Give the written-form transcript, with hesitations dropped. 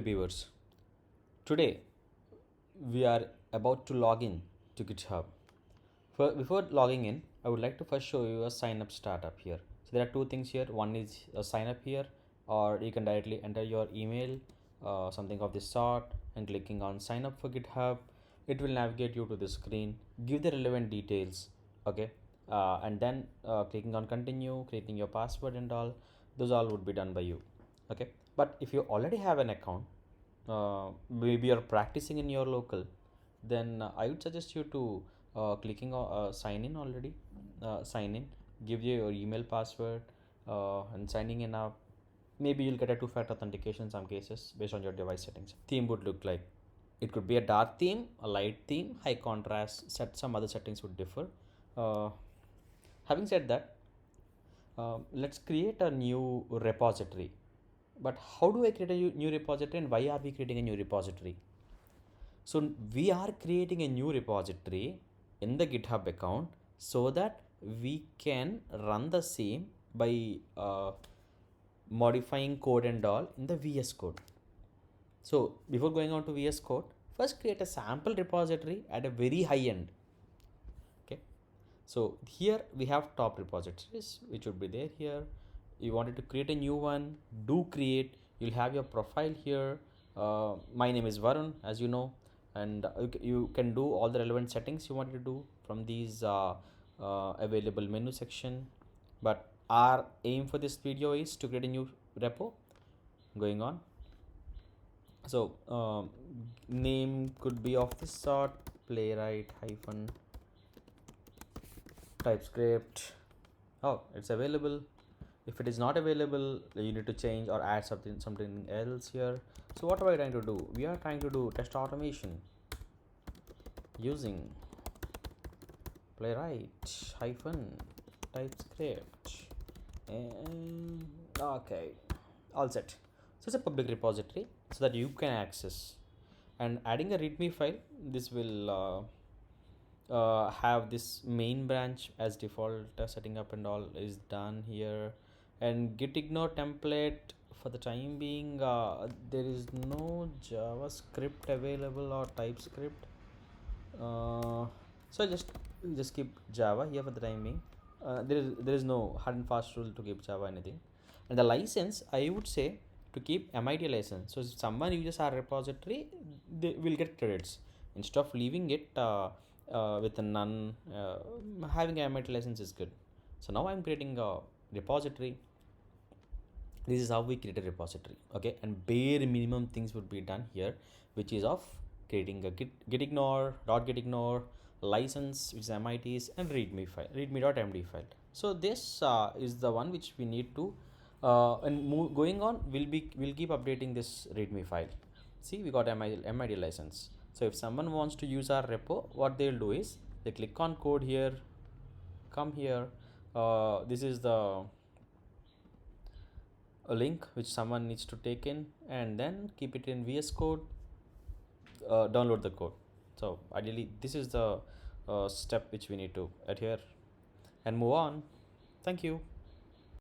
Viewers, today we are about to log in to GitHub. Before logging in, I would like to first show you a sign up startup here. So there are two things here. One is a sign up here, or you can directly enter your email, something of this sort, and clicking on sign up for GitHub. It will navigate you to the screen, give the relevant details, okay, and then clicking on continue, creating your password and all. Those all would be done by you, okay. But if you already have an account, maybe you're practicing in your local, then I would suggest you to clicking on sign in already, sign in, give you your email password, and signing in up. Maybe you'll get a two-factor authentication in some cases based on your device settings. Theme would look like, it could be a dark theme, a light theme, high contrast, some other settings would differ. Having said that, let's create a new repository. But how do I create a new repository, and why are we creating a new repository? So we are creating a new repository in the GitHub account so that we can run the same by modifying code and all in the VS Code. So before going on to VS Code, first create a sample repository at a very high end. Okay. So here we have top repositories which would be there here. You wanted to create a new one, do create. You'll have your profile here. My name is Varun, as you know, and you can do all the relevant settings you wanted to do from these available menu section. But our aim for this video is to create a new repo. Going on, so name could be of this sort: Playwright hyphen TypeScript. Oh, it's available. If it is not available, you need to change or add something else here. So what are we trying to do? We are trying to do test automation using Playwright hyphen TypeScript, and okay, all set. So it's a public repository so that you can access, and adding a readme file. This will have this main branch as default. Setting up and all is done here, and git ignore template. For the time being, there is no JavaScript available or TypeScript, so just keep Java here for the time being. There is no hard and fast rule to keep Java anything. And the license, I would say to keep MIT license. So if someone uses our repository, they will get credits instead of leaving it with a none. Having a MIT license is good. So now I'm creating a repository. This is how we create a repository, okay, and bare minimum things would be done here, which is of creating a git ignore, .git ignore, license, which is MIT's, and readme file, readme.md file. So this is the one which we need to and going on, we'll keep updating this readme file. See, we got MIT license. So if someone wants to use our repo, what they'll do is they click on code here, come here, this is the a link which someone needs to take in, and then keep it in VS Code, download the code. So ideally this is the step which we need to adhere and move on. Thank you.